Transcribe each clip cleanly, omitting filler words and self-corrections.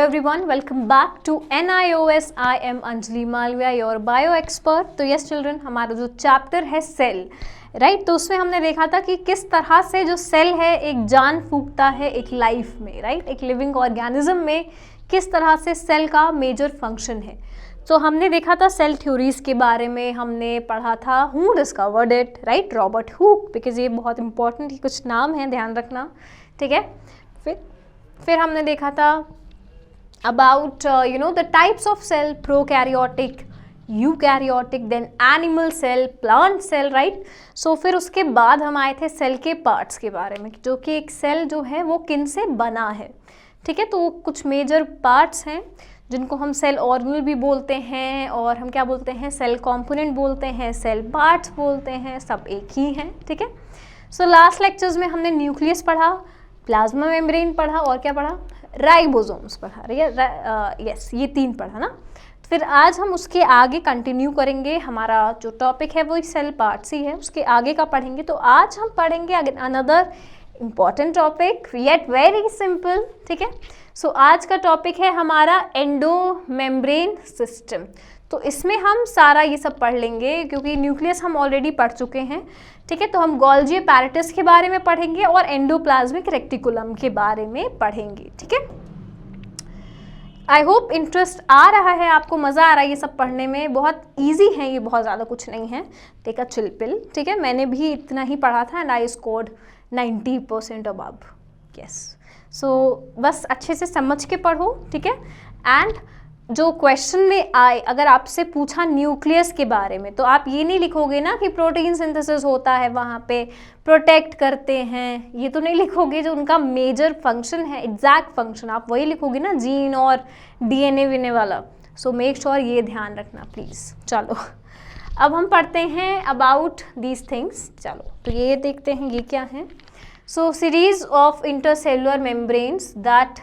everyone, welcome back to NIOS. I am Anjali Malviya, your bio expert. तो yes children, हमारा जो chapter है cell, right, तो उसमें हमने देखा था कि किस तरह से जो सेल है एक जान फूंकता है एक लाइफ में, राइट, एक लिविंग ऑर्गेनिज्म में किस तरह से सेल का मेजर फंक्शन है। तो हमने देखा था सेल थ्योरीज के बारे में, हमने पढ़ा था who discovered it, right, Robert Hooke, because ये बहुत इंपॉर्टेंट ही कुछ नाम है, ध्यान रखना, ठीक है। फिर हमने देखा था about the types of cell, prokaryotic, eukaryotic, then animal cell, plant cell, right। so फिर उसके बाद हम आए थे सेल के पार्ट्स के बारे में, जो कि एक सेल जो है वो किन से बना है, ठीक है। तो कुछ मेजर पार्ट्स हैं जिनको हम सेल ऑर्गेनल भी बोलते हैं, और हम क्या बोलते हैं, सेल कंपोनेंट बोलते हैं, सेल पार्ट्स बोलते हैं, सब एक ही हैं, ठीक है। सो लास्ट लेक्चर्स में हमने न्यूक्लियस पढ़ा, प्लाज्मा मेम्ब्रेन पढ़ा, और क्या पढ़ा, राइबोसोम्स पढ़ा, यस, ये तीन पढ़ा ना। फिर आज हम उसके आगे कंटिन्यू करेंगे, हमारा जो टॉपिक है वो सेल पार्ट्स ही है, उसके आगे का पढ़ेंगे। तो आज हम पढ़ेंगे another important topic, yet very simple, ठीक है। सो आज का टॉपिक है हमारा एंडो मेम्ब्रेन सिस्टम। तो इसमें हम सारा ये सब पढ़ लेंगे, क्योंकि न्यूक्लियस हम ऑलरेडी पढ़ चुके हैं, ठीक है। तो हम गोल्जी एपैरेटस के बारे में पढ़ेंगे और एंडोप्लाज्मिक रेक्टिकुलम के बारे में पढ़ेंगे, ठीक है। आई होप इंटरेस्ट आ रहा है आपको, मज़ा आ रहा है ये सब पढ़ने में, बहुत इजी है ये, बहुत ज़्यादा कुछ नहीं है, टेक अ चिल पिल, ठीक है। मैंने भी इतना ही पढ़ा था and I scored 90% above, yes. So बस अच्छे से समझ के पढ़ो, ठीक है। एंड जो क्वेश्चन में आए, अगर आपसे पूछा न्यूक्लियस के बारे में, तो आप ये नहीं लिखोगे ना कि प्रोटीन सिंथेसिस होता है वहाँ पे, प्रोटेक्ट करते हैं, ये तो नहीं लिखोगे। जो उनका मेजर फंक्शन है, एग्जैक्ट फंक्शन, आप वही लिखोगे ना, जीन और डीएनए वीने वाला। सो मेक श्योर ये ध्यान रखना प्लीज़। चलो अब हम पढ़ते हैं अबाउट दीज थिंग्स। चलो तो ये देखते हैं ये क्या है। सो series of intercellular membranes that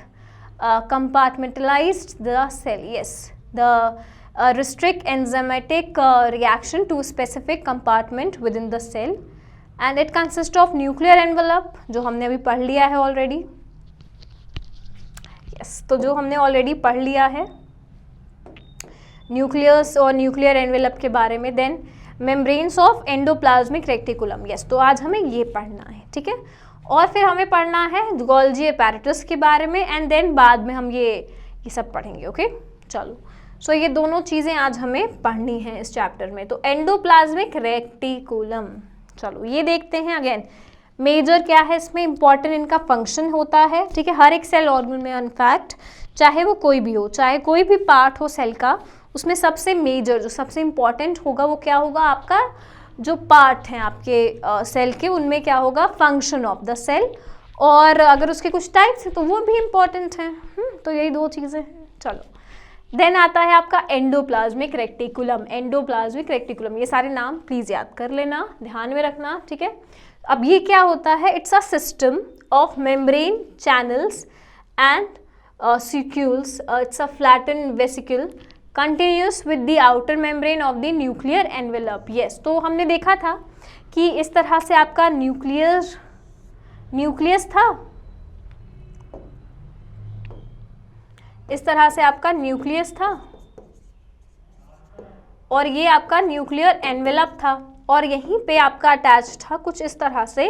compartmentalized the cell, yes, the restrict enzymatic reaction to specific compartment within the cell, and it consists of nuclear envelope, जो हमने अभी पढ़ लिया है ऑलरेडी, yes, तो जो हमने ऑलरेडी पढ़ लिया है न्यूक्लियस और न्यूक्लियर एनवेलप के बारे में। Then membranes of endoplasmic reticulum, yes, तो आज हमें ये पढ़ना है, ठीक है। और फिर हमें पढ़ना है गोल्जी एपैरेटस के बारे में, एंड देन बाद में हम ये सब पढ़ेंगे, ओके। चलो सो ये दोनों चीज़ें आज हमें पढ़नी हैं इस चैप्टर में। तो एंडोप्लाज्मिक रेक्टिकुलम, चलो ये देखते हैं। अगेन मेजर क्या है इसमें, इंपॉर्टेंट इनका फंक्शन होता है, ठीक है। हर एक सेल ऑर्गन में इनफैक्ट, चाहे वो कोई भी हो, चाहे कोई भी पार्ट हो सेल का, उसमें सबसे मेजर जो सबसे इम्पॉर्टेंट होगा वो क्या होगा, आपका जो पार्ट हैं आपके सेल के, उनमें क्या होगा, फंक्शन ऑफ द सेल, और अगर उसके कुछ टाइप्स हैं तो वो भी इम्पॉर्टेंट हैं। तो यही दो चीज़ें हैं। चलो देन आता है आपका एंडोप्लाज्मिक रेक्टिकुलम। एंडोप्लाज्मिक रेक्टिकुलम, ये सारे नाम प्लीज़ याद कर लेना, ध्यान में रखना, ठीक है। अब ये क्या होता है, it's a system of membrane channels and saccules, it's a flatten vesicle continuous with the outer membrane of the nuclear envelope, yes। तो हमने देखा था कि इस तरह से आपका न्यूक्लियस था, इस तरह से आपका न्यूक्लियस था, और ये आपका न्यूक्लियर एनवेलप था, और यहीं पे आपका अटैच था कुछ इस तरह से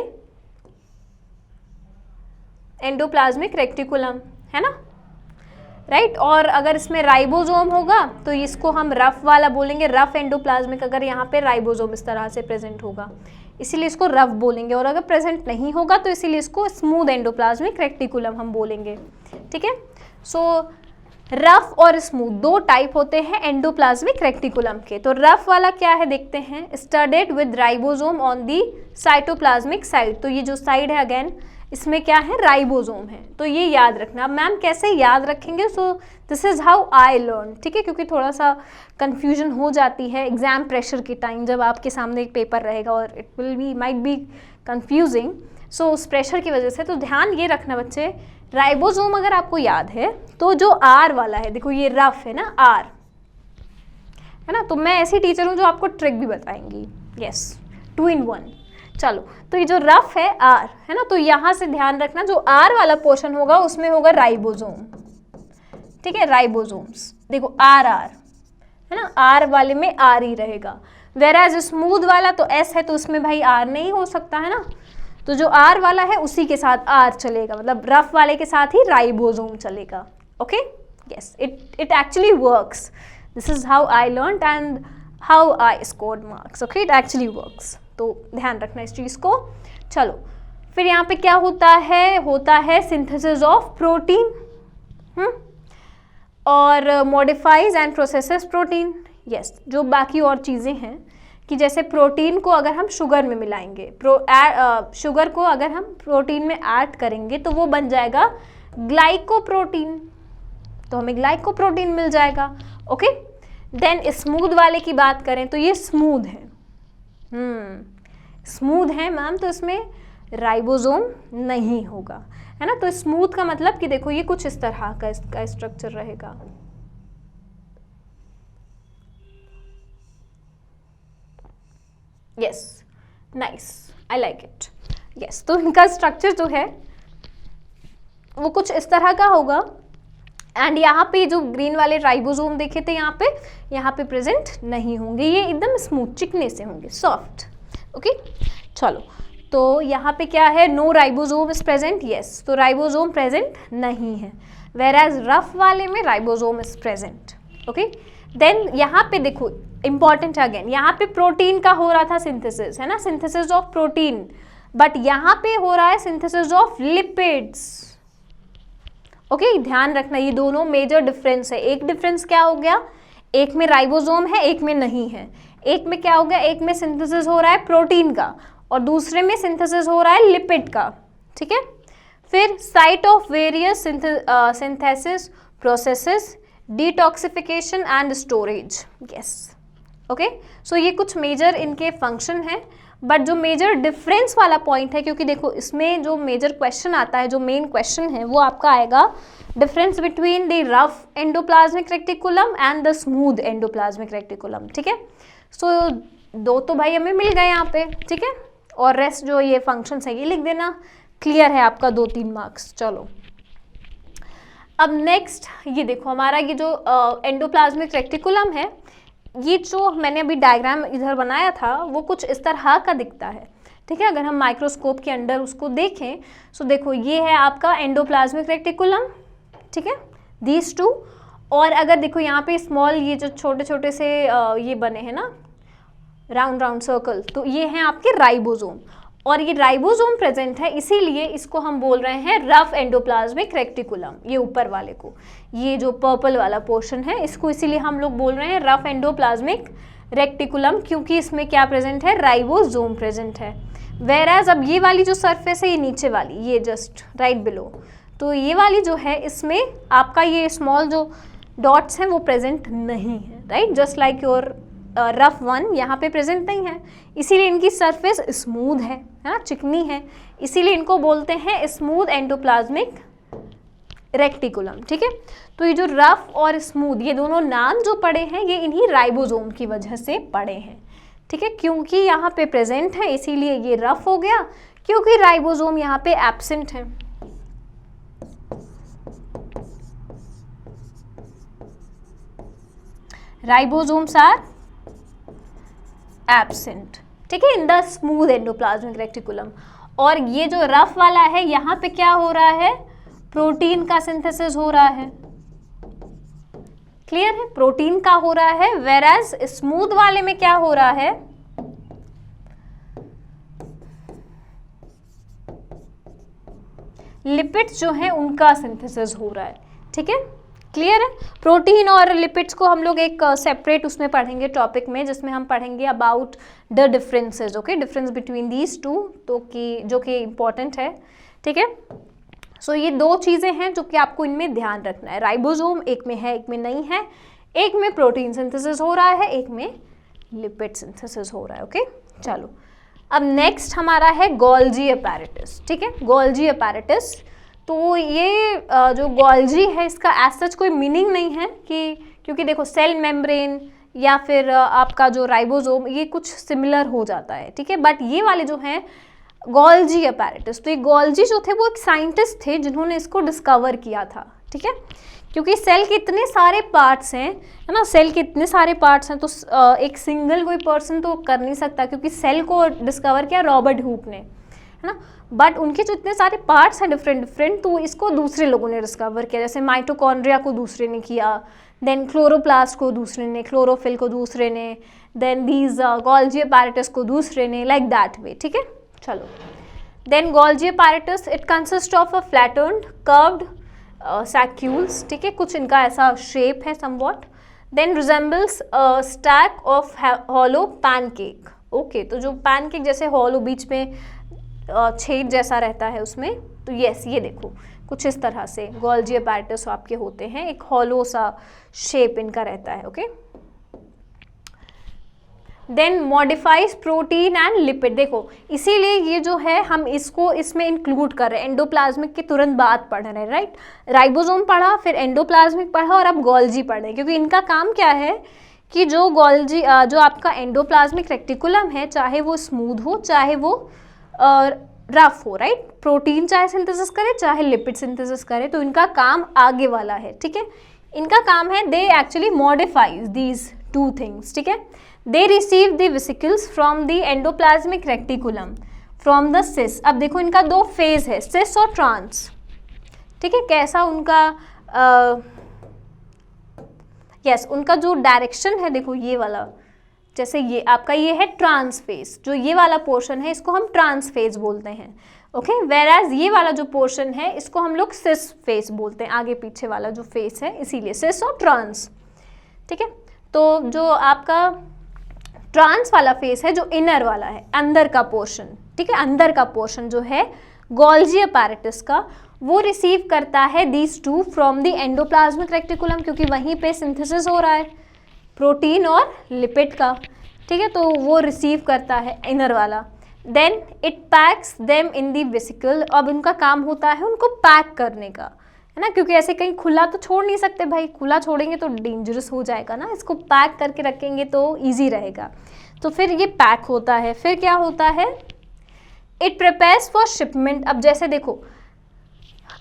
एंडोप्लाज्मिक रेक्टिकुलम, है ना, राइट। और अगर इसमें राइबोसोम होगा तो इसको हम रफ वाला बोलेंगे, रफ एंडोप्लाज्मिक, अगर यहाँ पे राइबोसोम इस तरह से प्रेजेंट होगा इसीलिए इसको रफ बोलेंगे, और अगर प्रेजेंट नहीं होगा तो इसीलिए इसको स्मूथ एंडोप्लाज्मिक रेक्टिकुलम हम बोलेंगे, ठीक है। सो रफ और स्मूथ दो टाइप होते हैं एंडोप्लाज्मिक रेक्टिकुलम के। तो रफ वाला क्या है देखते हैं, studded with ribosome on the cytoplasmic side. तो ये जो साइड है अगेन इसमें क्या है, राइबोसोम है, तो ये याद रखना। अब मैम कैसे याद रखेंगे, so this is how I learn, ठीक है, क्योंकि थोड़ा सा कन्फ्यूजन हो जाती है एग्जाम प्रेशर के टाइम, जब आपके सामने एक पेपर रहेगा और it will be might be confusing, so उस प्रेशर की वजह से। तो ध्यान ये रखना बच्चे, राइबोसोम अगर आपको याद है तो जो आर वाला है, देखो ये रफ है ना, आर है ना, तो मैं ऐसी टीचर हूँ जो आपको ट्रिक भी बताएंगी, यस, 2 in 1। चलो तो ये जो रफ है आर है ना, तो यहाँ से ध्यान रखना जो आर वाला पोर्शन होगा उसमें होगा राइबोसोम, ठीक है, राइबोसोम्स। देखो आर आर है ना, आर वाले में आर ही रहेगा, वेराज स्मूथ वाला तो एस है तो उसमें भाई आर नहीं हो सकता है ना, तो जो आर वाला है उसी के साथ आर चलेगा, मतलब रफ वाले के साथ ही राइबोसोम चलेगा। Okay, yes, it actually works, this is how I learned and how I scored marks. Okay, it actually works, तो ध्यान रखना इस चीज़ को। चलो फिर यहाँ पे क्या होता है सिंथेसिस ऑफ प्रोटीन और modifies and processes protein. Yes, जो बाकी और चीज़ें हैं कि जैसे प्रोटीन को अगर हम शुगर में मिलाएंगे, शुगर को अगर हम प्रोटीन में ऐड करेंगे तो वो बन जाएगा ग्लाइकोप्रोटीन, तो हमें ग्लाइकोप्रोटीन मिल जाएगा। ओके, देन स्मूथ वाले की बात करें तो ये स्मूथ है, स्मूथ है मैम, तो इसमें राइबोसोम नहीं होगा, है ना। तो स्मूथ का मतलब कि देखो ये कुछ इस तरह का इसका स्ट्रक्चर रहेगा। Yes, nice, I like it. Yes, तो इनका स्ट्रक्चर जो है वो कुछ इस तरह का होगा। एंड यहाँ पे जो ग्रीन वाले राइबोसोम देखे थे यहाँ पे प्रेजेंट नहीं होंगे, ये एकदम स्मूथ चिकने से होंगे, सॉफ्ट। ओके, चलो तो यहाँ पे क्या है, no ribosome is present. Yes, तो राइबोसोम प्रेजेंट नहीं है, वेराज रफ वाले में ribosome is present. Okay, then यहाँ पे देखो इंपॉर्टेंट अगेन, यहाँ पे प्रोटीन का हो रहा था सिंथेसिस, है ना, सिंथेसिस ऑफ प्रोटीन, बट यहाँ पे हो रहा है सिंथेसिस ऑफ लिपिड्स। ओके, ध्यान रखना ये दोनों मेजर डिफरेंस है। एक डिफरेंस क्या हो गया, एक में राइबोसोम है एक में नहीं है, एक में क्या हो गया, एक में सिंथेसिस हो रहा है प्रोटीन का और दूसरे में सिंथेसिस हो रहा है लिपिड का। ठीक है, फिर site of various synthesis processes, detoxification and storage. Yes, okay, so ये कुछ मेजर इनके फंक्शन हैं, बट जो मेजर डिफरेंस वाला पॉइंट है, क्योंकि देखो इसमें जो मेजर क्वेश्चन आता है, जो मेन क्वेश्चन है वो आपका आएगा difference between the rough endoplasmic reticulum and the smooth endoplasmic reticulum. ठीक है, सो दो तो भाई हमें मिल गए यहाँ पे, ठीक है, और रेस्ट जो ये फंक्शंस है ये लिख देना, क्लियर है आपका 2-3 मार्क्स। चलो अब नेक्स्ट ये देखो, हमारा ये जो एंडोप्लाज्मिक रेक्टिकुलम है, ये जो मैंने अभी डायग्राम इधर बनाया था वो कुछ इस तरह का दिखता है। ठीक है, अगर हम माइक्रोस्कोप के अंडर उसको देखें तो देखो ये है आपका एंडोप्लाज्मिक रेक्टिकुलम, ठीक है, दीज टू, और अगर देखो यहाँ पे स्मॉल ये जो छोटे छोटे से ये बने हैं ना राउंड राउंड सर्कल, तो ये हैं आपके राइबोसोम, और ये राइबोसोम प्रेजेंट है, इसीलिए इसको हम बोल रहे हैं रफ एंडोप्लाज्मिक रेक्टिकुलम। ये ऊपर वाले को, ये जो पर्पल वाला पोर्शन है इसको इसीलिए हम लोग बोल रहे हैं रफ एंडोप्लाज्मिक रेक्टिकुलम, क्योंकि इसमें क्या प्रेजेंट है, राइबोसोम प्रेजेंट है। वेराज अब ये वाली जो सरफेस है, ये नीचे वाली, ये जस्ट राइट बिलो, तो ये वाली जो है इसमें आपका ये स्मॉल जो डॉट्स हैं वो प्रेजेंट नहीं है, right, just like your rough one यहाँ पे प्रेजेंट नहीं है, इसीलिए इनकी सरफेस स्मूथ है ना, चिकनी है, इसीलिए इनको बोलते हैं स्मूथ एंडोप्लाज्मिक रेक्टिकुलम। ठीक है, तो ये जो रफ और स्मूथ ये दोनों नाम जो पड़े हैं ये इन्हीं राइबोसोम की वजह से पड़े हैं। ठीक है, क्योंकि यहाँ पे प्रेजेंट है इसीलिए ये रफ हो गया, क्योंकि राइबोसोम यहाँ पे एब्सेंट है। राइबोसोम्स आर एब्सेंट, ठीक है, in the smooth endoplasmic reticulum. और ये जो रफ वाला है यहाँ पे क्या हो रहा है, प्रोटीन का सिंथेसिस हो रहा है, क्लियर है, प्रोटीन का हो रहा है, वेराज स्मूथ वाले में क्या हो रहा है, लिपिड्स जो है उनका सिंथेसिस हो रहा है। ठीक है, क्लियर है। प्रोटीन और लिपिड्स को हम लोग एक सेपरेट उसमें पढ़ेंगे टॉपिक में, जिसमें हम पढ़ेंगे about the differences, okay, difference between these two, तो कि जो कि इम्पॉर्टेंट है। ठीक है, सो ये दो चीज़ें हैं जो कि आपको इनमें ध्यान रखना है, राइबोसोम एक में है एक में नहीं है, एक में प्रोटीन सिंथेसिस हो रहा है एक में लिपिड सिंथेसिस हो रहा है। ओके, चलो अब नेक्स्ट हमारा है गोल्जी अपैरेटस। ठीक है, गोल्जी अपैरेटस, तो ये जो गोल्जी है इसका एज सच कोई मीनिंग नहीं है कि, क्योंकि देखो सेल मेम्ब्रेन या फिर आपका जो राइबोसोम ये कुछ सिमिलर हो जाता है। ठीक है, बट ये वाले जो हैं गोल्जी अपैरेटस, तो ये गोल्जी जो थे वो एक साइंटिस्ट थे जिन्होंने इसको डिस्कवर किया था। ठीक है, क्योंकि सेल के इतने सारे पार्ट्स हैं, है ना, सेल के इतने सारे पार्ट्स हैं, तो एक सिंगल कोई पर्सन तो कर नहीं सकता, क्योंकि सेल को डिस्कवर किया रॉबर्ट हुक ने, है ना, बट उनके जो इतने सारे पार्ट्स हैं डिफरेंट डिफरेंट, तो इसको दूसरे लोगों ने डिस्कवर किया। जैसे माइटोकॉन्ड्रिया को दूसरे ने किया, देन क्लोरोप्लास्ट को दूसरे ने, क्लोरोफिल को दूसरे ने, देन दीज गोल्जी अपैरेटस को दूसरे ने, लाइक दैट वे, ठीक है। चलो, then Golgi apparatus it consist of a flattened curved saccules, ठीक है, कुछ इनका ऐसा शेप है somewhat, then resembles stack of hollow pancake. Okay, तो जो पैनकेक जैसे हॉलो बीच में छेद जैसा रहता है उसमें, तो यस ये देखो कुछ इस तरह से गोल्जी अपैरेटस आपके होते हैं, एक हॉलो सा शेप इनका रहता है। Okay, then modifies protein and lipid, देखो इसीलिए ये जो है हम इसको इसमें इंक्लूड कर रहे हैं, एंडोप्लाज्मिक के तुरंत बाद पढ़ रहे हैं, राइट। राइबोसोम पढ़ा, फिर एंडोप्लाज्मिक पढ़ा, और अब गोल्जी पढ़ रहे हैं, क्योंकि इनका काम क्या है कि जो गोल्जी जो आपका एंडोप्लाज्मिक रेक्टिकुलम है, चाहे वो स्मूथ हो चाहे वो रफ हो, राइट, प्रोटीन चाहे सिंथेसिस करे चाहे लिपिड सिंथेसिस करे, तो इनका काम आगे वाला है, ठीक है। इनका काम है they actually modifies these two things, ठीक है। They receive the vesicles from the endoplasmic reticulum from the cis. अब देखो इनका दो फेज है, सिस और ट्रांस, ठीक है। कैसा उनका यस उनका जो डायरेक्शन है, देखो ये वाला, जैसे ये आपका ये है ट्रांस फेज, जो ये वाला पोर्शन है इसको हम ट्रांस फेज बोलते हैं। ओके, वेराज ये वाला जो पोर्शन है इसको हम लोग सिस फेज बोलते हैं, आगे पीछे वाला जो फेज है, इसीलिए सिस और ट्रांस, ठीक है। तो जो आपका ट्रांस वाला फेज है, जो इनर वाला है, अंदर का पोर्शन, ठीक है, अंदर का पोर्शन जो है गोल्जी अपैरेटस का, वो रिसीव करता है these two from the endoplasmic reticulum, क्योंकि वहीं पे सिंथेसिस हो रहा है प्रोटीन और लिपिड का, ठीक है, तो वो रिसीव करता है इनर वाला। Then it packs them in the vesicle, अब उनका काम होता है उनको पैक करने का, है ना, क्योंकि ऐसे कहीं खुला तो छोड़ नहीं सकते भाई, खुला छोड़ेंगे तो डेंजरस हो जाएगा ना, इसको पैक करके रखेंगे तो ईजी रहेगा, तो फिर ये पैक होता है। फिर क्या होता है, इट प्रिपेयर्स फॉर शिपमेंट। अब जैसे देखो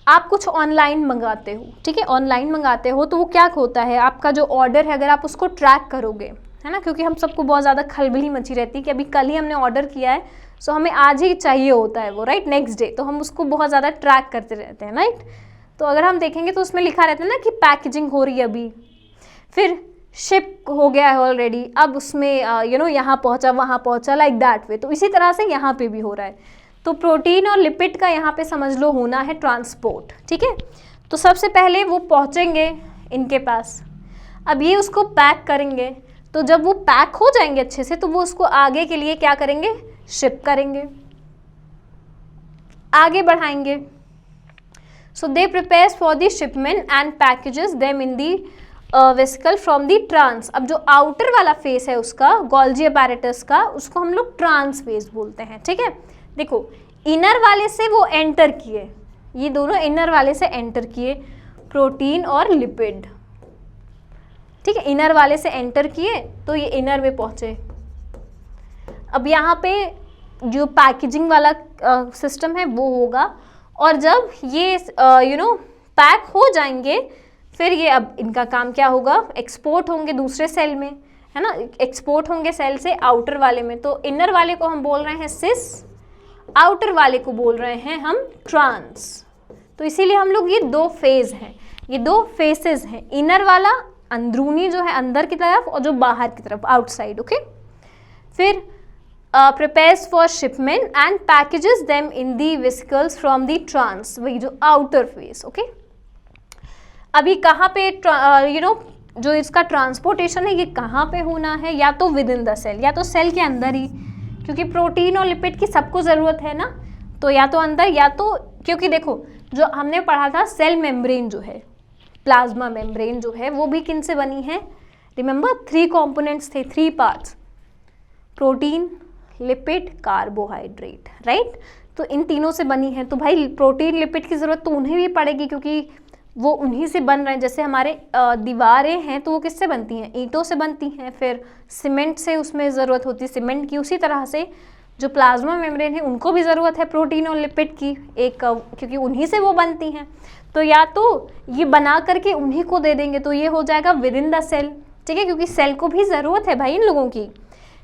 आप कुछ ऑनलाइन मंगाते हो, ठीक है, ऑनलाइन मंगाते हो तो वो क्या होता है, आपका जो ऑर्डर है अगर आप उसको ट्रैक करोगे, है ना, क्योंकि हम सबको बहुत ज़्यादा खलबली मची रहती है कि अभी कल ही हमने ऑर्डर किया है, सो हमें आज ही चाहिए होता है वो, राइट, नेक्स्ट डे, तो हम उसको बहुत ज़्यादा ट्रैक करते रहते हैं, राइट। तो अगर हम देखेंगे तो उसमें लिखा रहता है ना कि पैकेजिंग हो रही है अभी, फिर शिप हो गया है ऑलरेडी, अब उसमें यहाँ पहुँचा वहाँ पहुँचा, लाइक दैट वे। तो इसी तरह से यहाँ पे भी हो रहा है। तो प्रोटीन और लिपिड का यहाँ पे समझ लो होना है ट्रांसपोर्ट, ठीक है। तो सबसे पहले वो पहुँचेंगे इनके पास, अब ये उसको पैक करेंगे, तो जब वो पैक हो जाएंगे अच्छे से, तो वो उसको आगे के लिए क्या करेंगे, शिप करेंगे, आगे बढ़ाएंगे। So they prepares for the shipment and packages them in the vesicle from the trans. अब जो आउटर वाला फेस है उसका, गोल्जी अपैरेटस का, उसको हम लोग ट्रांस फेस बोलते हैं, ठीक है। देखो इनर वाले से वो एंटर किए, ये दोनों इनर वाले से एंटर किए, प्रोटीन और लिपिड, ठीक है, इनर वाले से एंटर किए तो ये इनर में पहुंचे। अब यहाँ पे जो पैकेजिंग वाला सिस्टम है वो होगा, और जब ये पैक हो जाएंगे, फिर ये अब इनका काम क्या होगा, एक्सपोर्ट होंगे दूसरे सेल में, है ना, एक्सपोर्ट होंगे सेल से आउटर वाले में। तो इनर वाले को हम बोल रहे हैं सिस, आउटर वाले को बोल रहे हैं हम ट्रांस। तो इसीलिए हम लोग ये दो फेज हैं, ये दो फेसेस हैं, इनर वाला अंदरूनी जो है अंदर की तरफ, और जो बाहर की तरफ आउटसाइड। ओके, फिर prepares for shipment and packages them in the vesicles from the trans, वही जो outer phase। ओके, अभी कहाँ पे जो इसका ट्रांसपोर्टेशन है ये कहाँ पे होना है, या तो विद इन द सेल, या तो सेल के अंदर ही, क्योंकि प्रोटीन और लिपिड की सबको ज़रूरत है ना, तो या तो अंदर या तो, क्योंकि देखो जो हमने पढ़ा था सेल मेम्ब्रेन जो है, प्लाज्मा मेम्ब्रेन जो है, वो भी किन से बनी है, रिमेंबर 3 कंपोनेंट्स थे, 3 parts, protein, lipid, carbohydrate, right. तो इन तीनों से बनी है, तो भाई प्रोटीन लिपिड की ज़रूरत तो उन्हें भी पड़ेगी, क्योंकि वो उन्हीं से बन रहे हैं। जैसे हमारे दीवारें हैं तो वो किससे बनती हैं, ईंटों से बनती हैं, फिर सीमेंट से उसमें ज़रूरत होती है सीमेंट की, उसी तरह से जो प्लाज्मा मेम्ब्रेन है उनको भी ज़रूरत है प्रोटीन और लिपिड की, क्योंकि उन्हीं से वो बनती हैं। तो या तो ये बना करके उन्हीं को दे देंगे तो ये हो जाएगा विद इन द सेल, ठीक है, क्योंकि सेल को भी ज़रूरत है भाई इन लोगों की,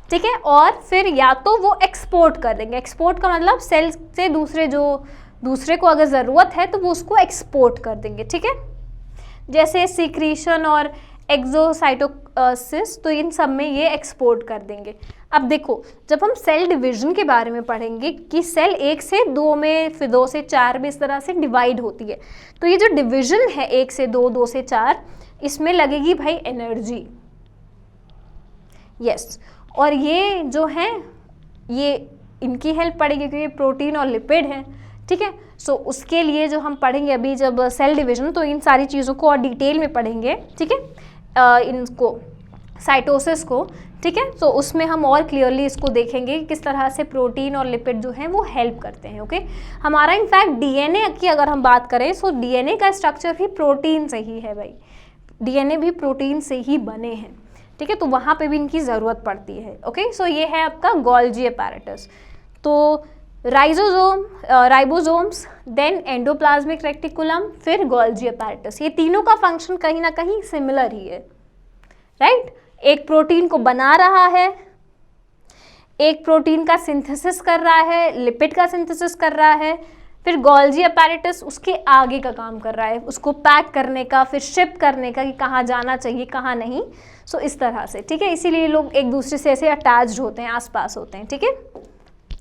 ठीक है। और फिर या तो वो एक्सपोर्ट कर देंगे, एक्सपोर्ट का मतलब सेल से दूसरे को अगर ज़रूरत है तो वो उसको एक्सपोर्ट कर देंगे, ठीक है। जैसे सीक्रीशन और एक्सोसाइटोसिस, तो इन सब में ये एक्सपोर्ट कर देंगे। अब देखो, जब हम सेल डिवीजन के बारे में पढ़ेंगे कि सेल 1 से 2 में, फिर 2 से 4 में इस तरह से डिवाइड होती है, तो ये जो डिवीजन है 1 से 2, 2 से 4, इसमें लगेगी भाई एनर्जी, यस। और ये जो है ये इनकी हेल्प पड़ेगी क्योंकि प्रोटीन और लिपिड है, ठीक है। सो उसके लिए जो हम पढ़ेंगे अभी जब सेल डिवीजन, तो इन सारी चीज़ों को और डिटेल में पढ़ेंगे, ठीक है, इनको साइटोसिस को, ठीक है। तो उसमें हम और क्लियरली इसको देखेंगे कि किस तरह से प्रोटीन और लिपिड जो हैं वो हेल्प करते हैं, ओके। हमारा इनफैक्ट डीएनए की अगर हम बात करें, सो डीएनए का स्ट्रक्चर भी प्रोटीन से ही है भाई, डीएनए भी प्रोटीन से ही बने हैं, ठीक है। तो वहाँ पे भी इनकी ज़रूरत पड़ती है, ओके। सो ये है आपका गोल्जी अपैरेटस। तो राइबोसोम्स, देन एंडोप्लाज्मिक रेटिकुलम, फिर गोल्जी अपैरेटस, ये तीनों का फंक्शन कहीं ना कहीं सिमिलर ही है, राइट। एक प्रोटीन को बना रहा है, एक प्रोटीन का सिंथेसिस कर रहा है, लिपिड का सिंथेसिस कर रहा है, फिर गोल्जी अपैरेटस उसके आगे का काम कर रहा है, उसको पैक करने का, फिर शिप करने का कि कहाँ जाना चाहिए कहाँ नहीं। सो इस तरह से, ठीक है, इसीलिए लोग एक दूसरे से ऐसे अटैच्ड होते हैं, आसपास होते हैं, ठीक है,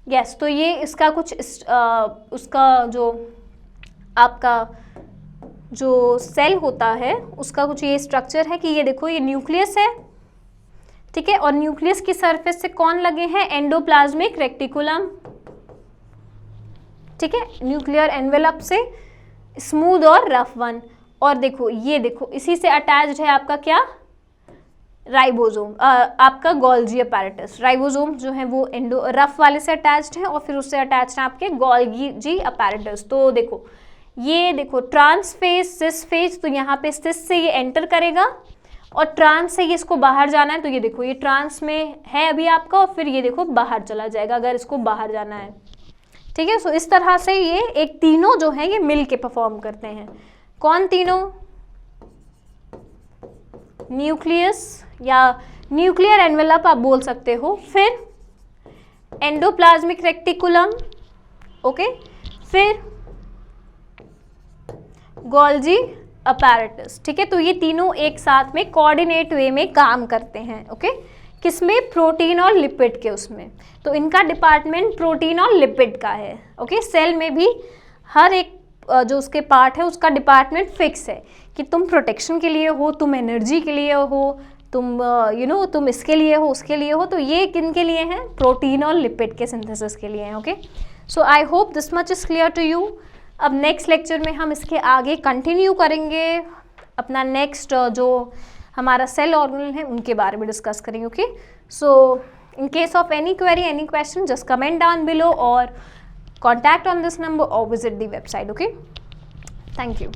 यस। तो ये इसका कुछ उसका जो आपका जो सेल होता है उसका कुछ ये स्ट्रक्चर है कि ये देखो, ये न्यूक्लियस है, ठीक है, और न्यूक्लियस की सरफेस से कौन लगे हैं, एंडोप्लाज्मिक रेटिकुलम, ठीक है, न्यूक्लियर एनवेलप से स्मूथ और रफ वन। और देखो ये देखो, इसी से अटैच्ड है आपका क्या, राइबोसोम, आपका गोल्जी अपैरेटस। राइबोसोम जो है वो रफ वाले से अटैच्ड है और फिर उससे अटैच्ड है आपके गोल्जी अपैरेटस। तो देखो ये देखो, ट्रांसफेज, सिस फेज, तो यहाँ पे सिस से ये एंटर करेगा और ट्रांस से ये इसको बाहर जाना है, तो ये देखो ये ट्रांस में है अभी आपका, और फिर ये देखो बाहर चला जाएगा अगर इसको बाहर जाना है, ठीक है। सो इस तरह से ये एक तीनों जो है ये मिल के परफॉर्म करते हैं। कौन तीनों, न्यूक्लियस या न्यूक्लियर एनवेलप आप बोल सकते हो, फिर एंडोप्लाज्मिक रेटिकुलम, ओके, फिर गोल्जी अपैरेटस, ठीक है। तो ये तीनों एक साथ में कोऑर्डिनेट वे में काम करते हैं, ओके, किसमें, प्रोटीन और लिपिड के उसमें। तो इनका डिपार्टमेंट प्रोटीन और लिपिड का है, ओके। सेल में भी हर एक जो उसके पार्ट है उसका डिपार्टमेंट फिक्स है कि तुम प्रोटेक्शन के लिए हो, तुम एनर्जी के लिए हो, तुम तुम इसके लिए हो, उसके लिए हो। तो ये किन के लिए हैं, प्रोटीन और लिपिड के सिंथेसिस के लिए हैं, okay. So I hope this much is clear to you. अब नेक्स्ट लेक्चर में हम इसके आगे कंटिन्यू करेंगे, अपना नेक्स्ट जो हमारा सेल ऑर्गेनल है उनके बारे में डिस्कस करेंगे, okay. So in case of any query, any question, just comment down below और contact on this number or visit the website, okay. Thank you.